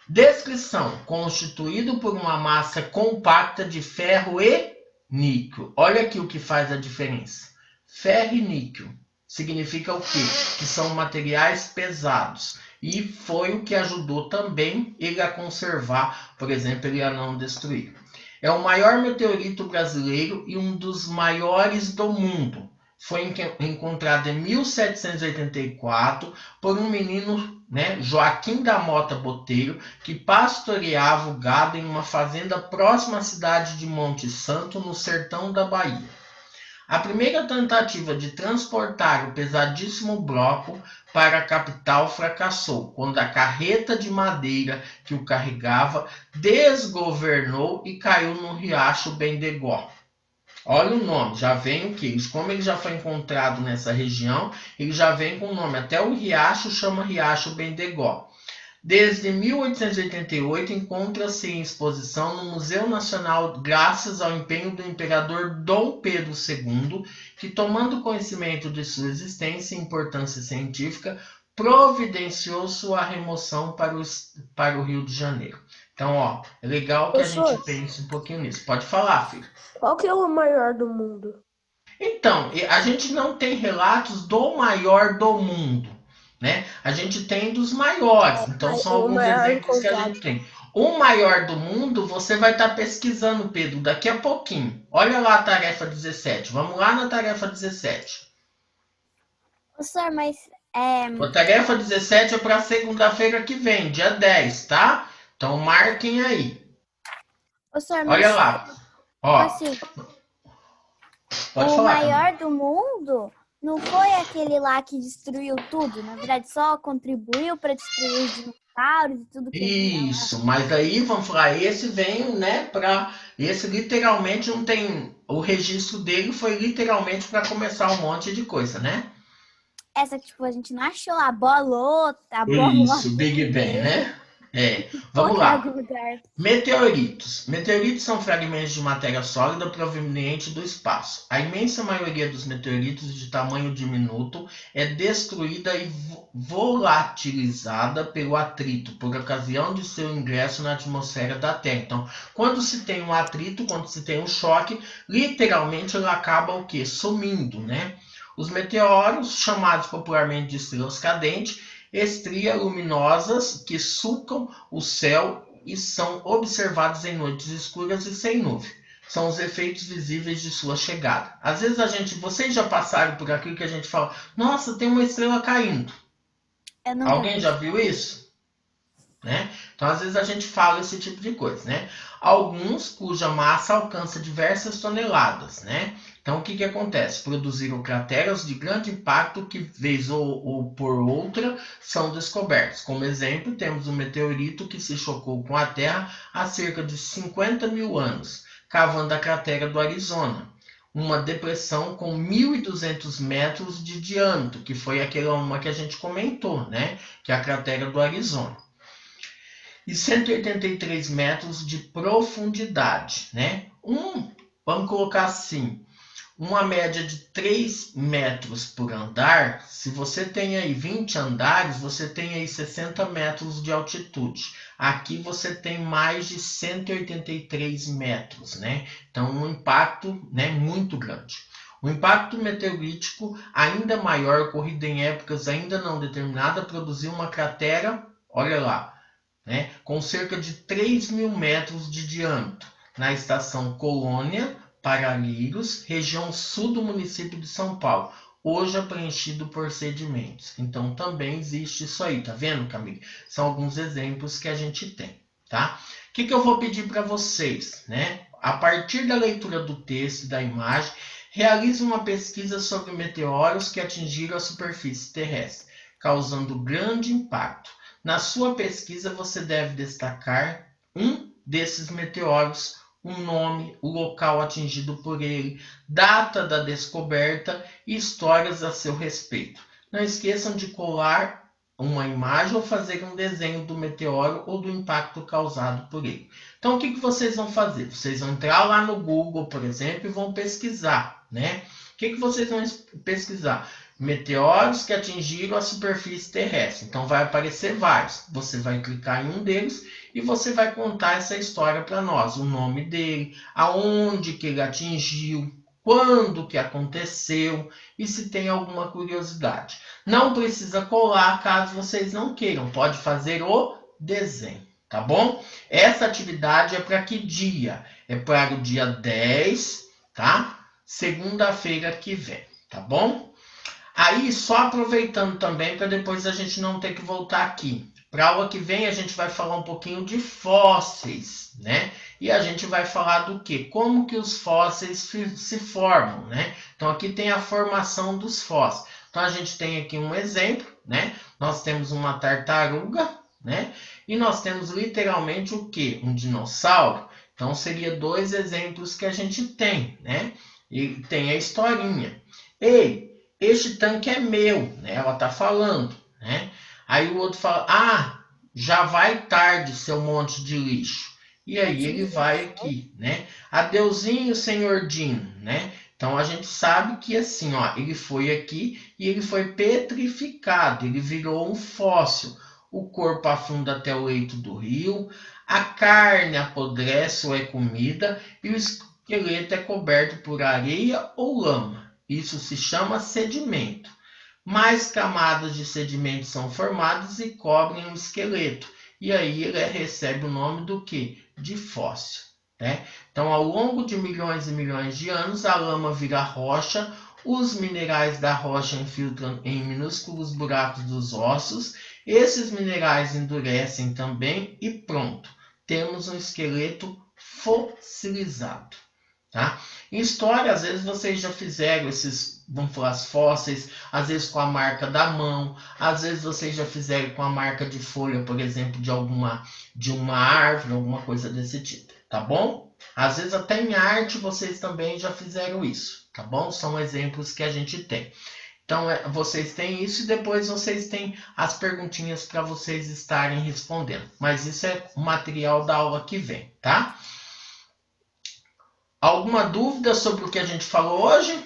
Descrição, constituído por uma massa compacta de ferro e níquel. Olha aqui o que faz a diferença. Ferro e níquel significa o quê? Que são materiais pesados. E foi o que ajudou também ele a conservar, por exemplo, ele a não destruir. É o maior meteorito brasileiro e um dos maiores do mundo. Foi encontrado em 1784 por um menino, né, Joaquim da Mota Botelho, que pastoreava o gado em uma fazenda próxima à cidade de Monte Santo, no sertão da Bahia. A primeira tentativa de transportar o pesadíssimo bloco para a capital fracassou, quando a carreta de madeira que o carregava desgovernou e caiu no riacho Bendegó. Olha o nome, já vem o quê? Como ele já foi encontrado nessa região, ele já vem com o nome. Até o riacho chama Riacho Bendegó. Desde 1888 encontra-se em exposição no Museu Nacional graças ao empenho do imperador Dom Pedro II, que, tomando conhecimento de sua existência e importância científica, providenciou sua remoção para o Rio de Janeiro. Então, ó, é legal que a gente pense um pouquinho nisso. Pode falar, filho.
Qual que é o maior do mundo?
Então, a gente não tem relatos do maior do mundo, né? A gente tem dos maiores. Então, são alguns exemplos que a gente tem. O maior do mundo, você vai estar pesquisando, Pedro, daqui a pouquinho. Olha lá a tarefa 17. Vamos lá na tarefa 17.
Professor, mas...
A tarefa 17 é para segunda-feira que vem, dia 10, tá? Então, marquem aí.
Professor, mas...
Olha lá. Ó,
assim,
pode
o
falar,
maior do mundo não foi aquele lá que destruiu tudo. Na verdade, só contribuiu para destruir os dinossauros e tudo que
Isso, mas aí vamos falar, esse vem, né, para esse literalmente não tem, o registro dele foi literalmente para começar um monte de coisa, né?
Essa que tipo a gente não achou a bolota,
Isso, Big Bang, né? Vamos lá. Meteoritos. Meteoritos são fragmentos de matéria sólida proveniente do espaço. A imensa maioria dos meteoritos de tamanho diminuto é destruída e volatilizada pelo atrito, por ocasião de seu ingresso na atmosfera da Terra. Então, quando se tem um atrito, quando se tem um choque, literalmente ela acaba o quê? Sumindo, né? Os meteoros, chamados popularmente de estrelas cadentes, estrias luminosas que sulcam o céu e são observados em noites escuras e sem nuvem. São os efeitos visíveis de sua chegada. Às vezes vocês já passaram por aquilo que a gente fala, nossa, tem uma estrela caindo. Alguém já viu isso? Né? Então, às vezes a gente fala esse tipo de coisa, né? Alguns cuja massa alcança diversas toneladas, né? Então, o que acontece? Produziram crateras de grande impacto que, vez ou por outra, são descobertos. Como exemplo, temos um meteorito que se chocou com a Terra há cerca de 50 mil anos, cavando a cratera do Arizona. Uma depressão com 1.200 metros de diâmetro, que foi aquela uma que a gente comentou, né? Que é a cratera do Arizona. E 183 metros de profundidade, né? Vamos colocar assim, uma média de 3 metros por andar. Se você tem aí 20 andares, você tem aí 60 metros de altitude. Aqui você tem mais de 183 metros, né? Então, um impacto, né, muito grande. O impacto meteorítico, ainda maior, ocorrido em épocas ainda não determinadas, produziu uma cratera, olha lá, né, com cerca de 3.000 metros de diâmetro, na estação Colônia, Paralírios, região sul do município de São Paulo, hoje é preenchido por sedimentos. Então também existe isso aí, tá vendo, Camille? São alguns exemplos que a gente tem, tá? O que eu vou pedir para vocês, né? A partir da leitura do texto e da imagem, realize uma pesquisa sobre meteoros que atingiram a superfície terrestre, causando grande impacto. Na sua pesquisa, você deve destacar um desses meteoros, o nome, o local atingido por ele, data da descoberta e histórias a seu respeito. Não esqueçam de colar uma imagem ou fazer um desenho do meteoro ou do impacto causado por ele. Então, o que vocês vão fazer? Vocês vão entrar lá no Google, por exemplo, e vão pesquisar, né? O que vocês vão pesquisar? Meteoros que atingiram a superfície terrestre. Então vai aparecer vários. Você vai clicar em um deles e você vai contar essa história para nós. O nome dele, aonde que ele atingiu, quando que aconteceu e se tem alguma curiosidade. Não precisa colar caso vocês não queiram. Pode fazer o desenho, tá bom? Essa atividade é para que dia? É para o dia 10, tá? Segunda-feira que vem, tá bom? Aí, só aproveitando também, para depois a gente não ter que voltar aqui. Para a aula que vem a gente vai falar um pouquinho de fósseis, né? E a gente vai falar do quê? Como que os fósseis se formam, né? Então aqui tem a formação dos fósseis. Então a gente tem aqui um exemplo, né? Nós temos uma tartaruga, né? E nós temos literalmente o quê? Um dinossauro. Então seria 2 exemplos que a gente tem, né? E tem a historinha. Ei, este tanque é meu, né? Ela tá falando, né? Aí o outro fala, ah, já vai tarde, seu monte de lixo. E aí ele vai aqui, né? Adeusinho, senhor Dino, né? Então a gente sabe que assim, ó, ele foi aqui e ele foi petrificado, ele virou um fóssil. O corpo afunda até o leito do rio, a carne apodrece ou é comida e o esqueleto é coberto por areia ou lama. Isso se chama sedimento. Mais camadas de sedimento são formadas e cobrem o esqueleto. E aí ele recebe o nome do quê? De fóssil. Né? Então, ao longo de milhões e milhões de anos, a lama vira rocha, os minerais da rocha infiltram em minúsculos buracos dos ossos, esses minerais endurecem também e pronto, temos um esqueleto fossilizado. Tá? Em história, às vezes vocês já fizeram esses, vamos falar, fósseis, às vezes com a marca da mão, às vezes vocês já fizeram com a marca de folha, por exemplo, de uma árvore, alguma coisa desse tipo, tá bom? Às vezes até em arte vocês também já fizeram isso, tá bom? São exemplos que a gente tem. Então, vocês têm isso e depois vocês têm as perguntinhas para vocês estarem respondendo. Mas isso é o material da aula que vem, tá? Alguma dúvida sobre o que a gente falou hoje?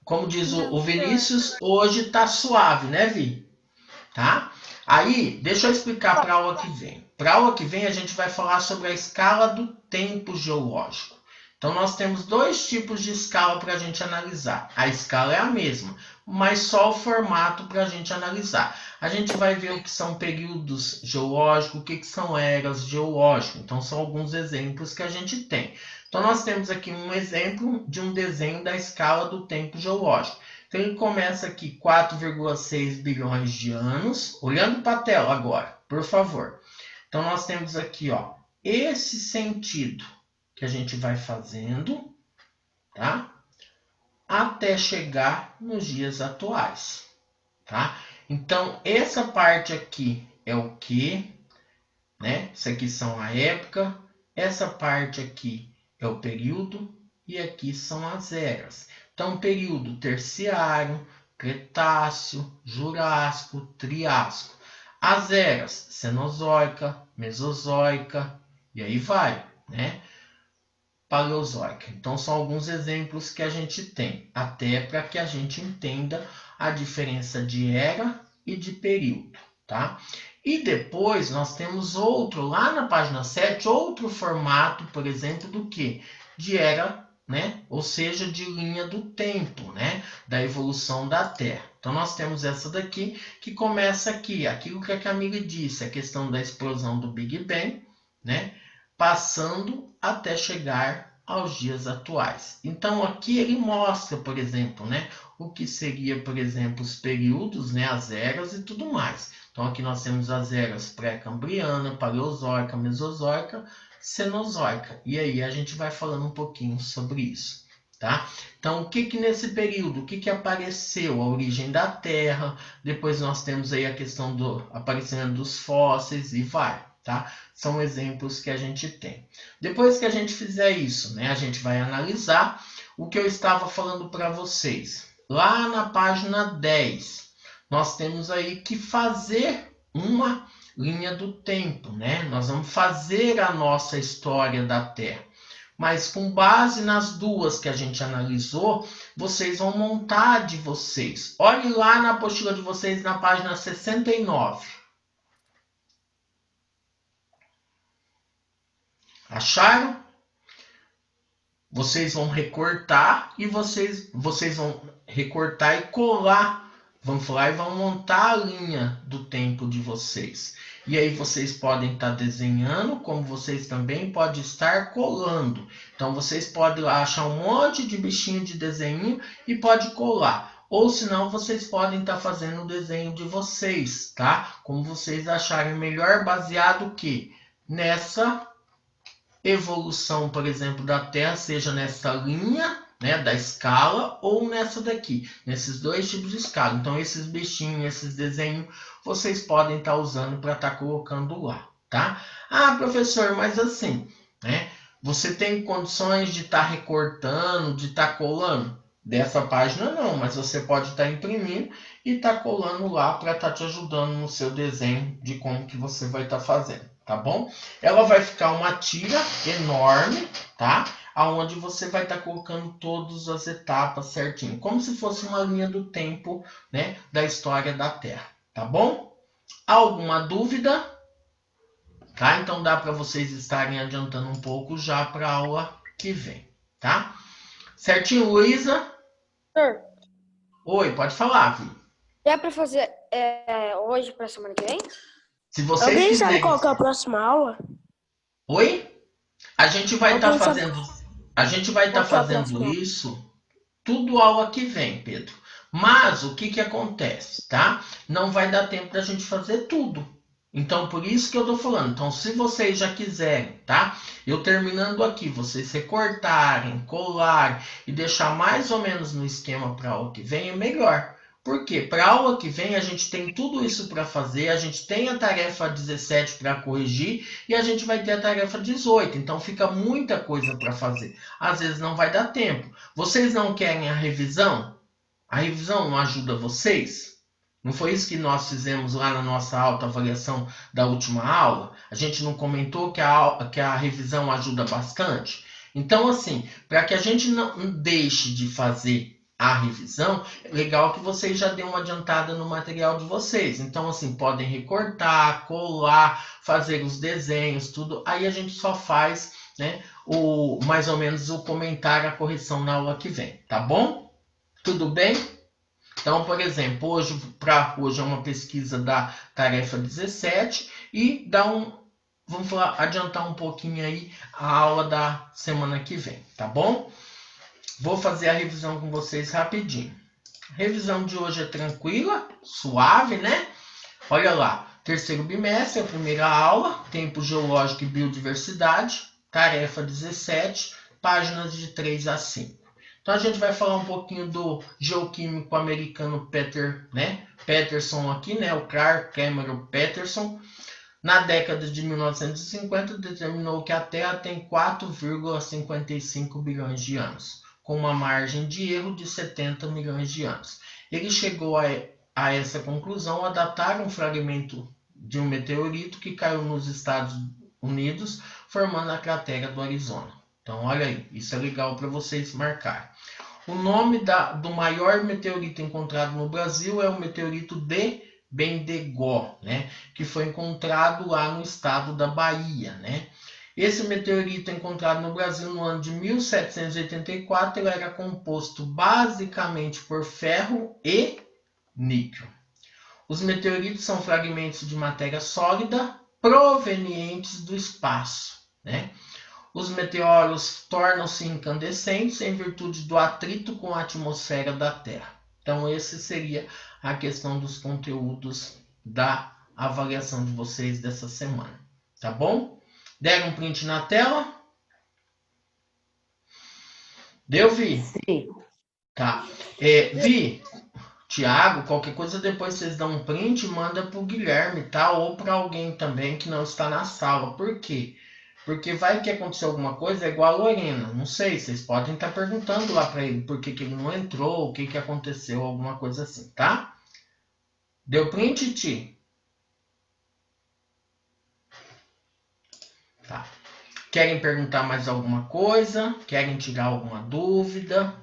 Como diz o Vinícius, hoje tá suave, né, Vi? Tá? Aí, deixa eu explicar para a aula que vem. Para a aula que vem, a gente vai falar sobre a escala do tempo geológico. Então, nós temos 2 tipos de escala para a gente analisar. A escala é a mesma, mas só o formato para a gente analisar. A gente vai ver o que são períodos geológicos, o que são eras geológicas. Então, são alguns exemplos que a gente tem. Então, nós temos aqui um exemplo de um desenho da escala do tempo geológico. Então, ele começa aqui 4,6 bilhões de anos. Olhando para a tela agora, por favor. Então, nós temos aqui, ó, esse sentido que a gente vai fazendo, tá? Até chegar nos dias atuais, tá? Então, essa parte aqui é o que, né? Isso aqui são a época, essa parte aqui é o período e aqui são as eras. Então, período terciário, Cretáceo, Jurássico, Triássico. As eras, Cenozoica, Mesozoica e aí vai, né? Paleozoica. Então, são alguns exemplos que a gente tem, até para que a gente entenda a diferença de era e de período, tá? E depois nós temos outro, lá na página 7, outro formato, por exemplo, do que? De era, né? Ou seja, de linha do tempo, né? Da evolução da Terra. Então, nós temos essa daqui, que começa aqui, aquilo que a Camille disse, a questão da explosão do Big Bang, né? Passando até chegar aos dias atuais. Então, aqui ele mostra, por exemplo, né, o que seria, por exemplo, os períodos, né, as eras e tudo mais. Então, aqui nós temos as eras pré-cambriana, paleozoica, mesozoica, cenozoica. E aí a gente vai falando um pouquinho sobre isso, tá? Então, o que nesse período, o que apareceu? A origem da Terra, depois nós temos aí a questão do aparecimento dos fósseis e vai, tá? São exemplos que a gente tem. Depois que a gente fizer isso, né, a gente vai analisar o que eu estava falando para vocês. Lá na página 10, nós temos aí que fazer uma linha do tempo, né? Nós vamos fazer a nossa história da Terra. Mas com base nas 2 que a gente analisou, vocês vão montar de vocês. Olhe lá na apostila de vocês na página 69. Acharam? Vocês vão recortar e vocês vão recortar e colar. Vamos falar e vão montar a linha do tempo de vocês. E aí vocês podem estar desenhando, como vocês também podem estar colando. Então vocês podem lá achar um monte de bichinho de desenho e pode colar. ou senão vocês podem estar fazendo o desenho de vocês, tá? Como vocês acharem melhor, baseado que nessa evolução, por exemplo, da Terra, seja nessa linha, né, da escala, ou nessa daqui, nesses dois tipos de escala. Então, esses bichinhos, esses desenhos, vocês podem estar usando para estar colocando lá, tá? Ah, professor, mas assim, né, você tem condições de estar recortando, de estar colando? Dessa página não, mas você pode estar imprimindo e estar colando lá para estar te ajudando no seu desenho de como que você vai estar fazendo, tá bom? Ela vai ficar uma tira enorme, tá? Aonde você vai estar colocando todas as etapas certinho, como se fosse uma linha do tempo, né, da história da Terra, tá bom? Alguma dúvida? Tá? Então dá para vocês estarem adiantando um pouco já para a aula que vem, tá? Certinho, Luísa? Oi, pode falar, Vi.
Dá para fazer hoje para semana que vem?
Se vocês
Alguém
quiserem...
sabe qual que é a próxima aula?
Oi? A gente vai estar fazendo... A gente vai estar
Qual que é a
fazendo
próxima?
isso tudo aula que vem, Pedro. Mas o que acontece, tá? Não vai dar tempo da gente fazer tudo. Então, por isso que eu tô falando. Então, se vocês já quiserem, tá? Eu terminando aqui, vocês recortarem, colarem e deixar mais ou menos no esquema para a aula que vem, é melhor. Por quê? Para a aula que vem, a gente tem tudo isso para fazer, a gente tem a tarefa 17 para corrigir e a gente vai ter a tarefa 18. Então, fica muita coisa para fazer. Às vezes não vai dar tempo. Vocês não querem a revisão? A revisão não ajuda vocês? Não foi isso que nós fizemos lá na nossa autoavaliação da última aula? A gente não comentou que a revisão ajuda bastante? Então, assim, para que a gente não deixe de fazer a revisão, é legal que vocês já dêem uma adiantada no material de vocês. Então, assim, podem recortar, colar, fazer os desenhos, tudo. Aí a gente só faz, né, mais ou menos o comentário, a correção na aula que vem, tá bom? Tudo bem? Então, por exemplo, hoje é uma pesquisa da tarefa 17 e vamos adiantar um pouquinho aí a aula da semana que vem, tá bom? Vou fazer a revisão com vocês rapidinho. A revisão de hoje é tranquila, suave, né? Olha lá, terceiro bimestre, a primeira aula, tempo geológico e biodiversidade, tarefa 17, páginas de 3 a 5. Então a gente vai falar um pouquinho do geoquímico americano Peterson aqui, né? O Clark Cameron Peterson. Na década de 1950, determinou que a Terra tem 4,55 bilhões de anos, com uma margem de erro de 70 milhões de anos. Ele chegou a essa conclusão a datar um fragmento de um meteorito que caiu nos Estados Unidos, formando a cratera do Arizona. Então, olha aí, isso é legal para vocês marcarem. O nome do maior meteorito encontrado no Brasil é o meteorito de Bendegó, né? Que foi encontrado lá no estado da Bahia, né? Esse meteorito encontrado no Brasil no ano de 1784, ele era composto basicamente por ferro e níquel. Os meteoritos são fragmentos de matéria sólida provenientes do espaço, né? Os meteoros tornam-se incandescentes em virtude do atrito com a atmosfera da Terra. Então, esse seria a questão dos conteúdos da avaliação de vocês dessa semana. Tá bom? Deram um print na tela? Deu, Vi?
Sim.
Tá. Vi, Tiago, qualquer coisa depois vocês dão um print e manda para o Guilherme, tá? Ou para alguém também que não está na sala. Por quê? Porque vai que aconteceu alguma coisa, é igual a Lorena. Não sei, vocês podem estar perguntando lá para ele por que ele não entrou, o que aconteceu, alguma coisa assim, tá? Deu print, Ti? Tá. Querem perguntar mais alguma coisa? Querem tirar alguma dúvida?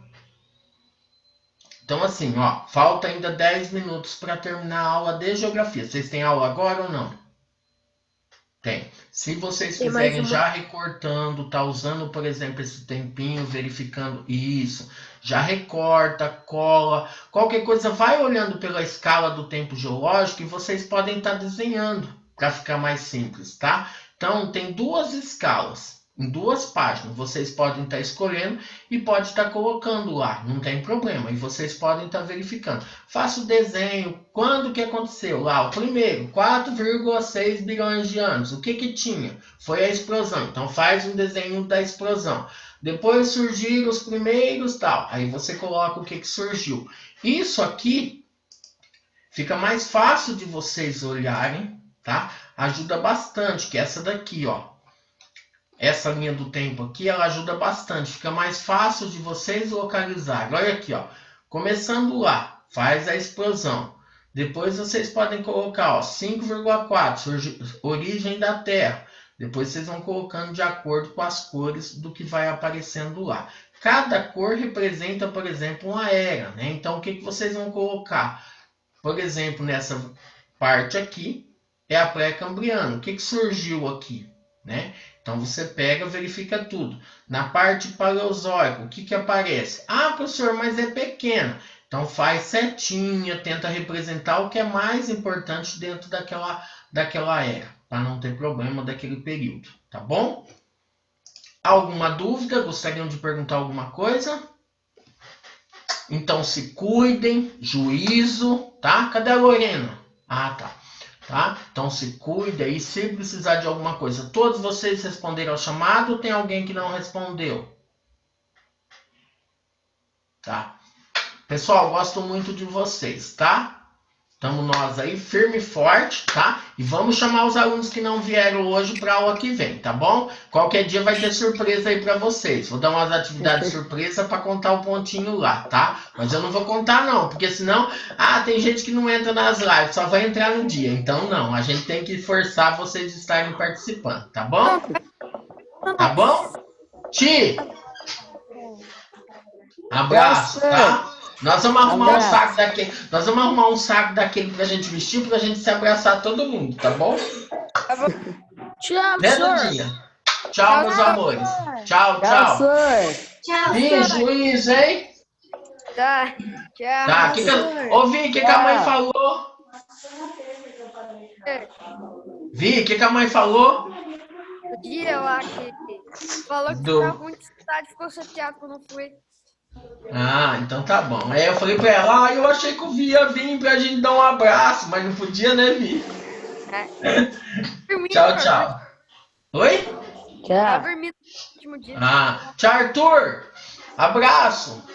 Então, assim, ó, falta ainda 10 minutos para terminar a aula de geografia. Vocês têm aula agora ou não? Tem. Se vocês quiserem já recortando, tá usando, por exemplo, esse tempinho, verificando isso, já recorta, cola, qualquer coisa, vai olhando pela escala do tempo geológico e vocês podem estar desenhando para ficar mais simples, tá? Então, tem duas escalas. Em 2 páginas. Vocês podem estar escolhendo e pode estar colocando lá. Não tem problema. E vocês podem estar verificando. Faça o desenho. Quando que aconteceu? Lá, o primeiro. 4,6 bilhões de anos. O que que tinha? Foi a explosão. Então faz um desenho da explosão. Depois surgiram os primeiros tal. Aí você coloca o que que surgiu. Isso aqui fica mais fácil de vocês olharem, tá? Ajuda bastante, que é essa daqui, ó. Essa linha do tempo aqui, ela ajuda bastante. Fica mais fácil de vocês localizarem. Olha aqui, ó. Começando lá, faz a explosão. Depois vocês podem colocar, ó, 5,4, origem da Terra. Depois vocês vão colocando de acordo com as cores do que vai aparecendo lá. Cada cor representa, por exemplo, uma era, né? Então, o que que vocês vão colocar? Por exemplo, nessa parte aqui, é a pré-cambriana. O que que surgiu aqui, né? Então você pega, verifica tudo. Na parte paleozoica, o que que aparece? Ah, professor, mas é pequena. Então faz setinha, tenta representar o que é mais importante dentro daquela era, para não ter problema daquele período, tá bom? Alguma dúvida? Gostariam de perguntar alguma coisa? Então se cuidem, juízo, tá? Cadê a Lorena? Ah, tá. Tá? Então se cuida e se precisar de alguma coisa. Todos vocês responderam ao chamado ou tem alguém que não respondeu? Tá? Pessoal, gosto muito de vocês, tá? Estamos nós aí firme e forte, tá? E vamos chamar os alunos que não vieram hoje para a aula que vem, tá bom? Qualquer dia vai ter surpresa aí para vocês. Vou dar umas atividades surpresa para contar o pontinho lá, tá? Mas eu não vou contar não, porque senão, tem gente que não entra nas lives, só vai entrar no dia. Então não, a gente tem que forçar vocês a estarem participando, tá bom? Tá bom? Ti! Abraço, tá? Nós vamos arrumar um saco daquele. Nós vamos arrumar um saco daquele pra gente vestir, pra gente se abraçar todo mundo, tá bom?
Tchau,
Dia. Tchau, meus amores. Tchau, tchau.
Tchau.
Vi, juiz, hein?
Tá, tchau.
Tá, Vi, o que a mãe falou? Vi, o que a mãe falou?
O dia lá que falou que tava muito cidade, ficou chateado quando eu fui.
Ah, então tá bom. Aí eu falei pra ela, eu achei que o Vi ia vir pra gente dar um abraço, mas não podia, né, Vi? Tchau, tchau. Oi?
Tchau. Dormindo no último dia.
Tchau, Arthur. Abraço.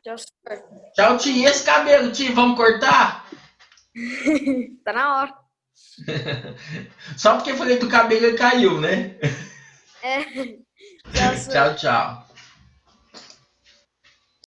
Tchau, senhor.
Tchau, Ti. E esse cabelo, Ti, vamos cortar?
Tá na hora.
Só porque eu falei do cabelo ele caiu, né?
Tchau, senhor.
Tchau, tchau.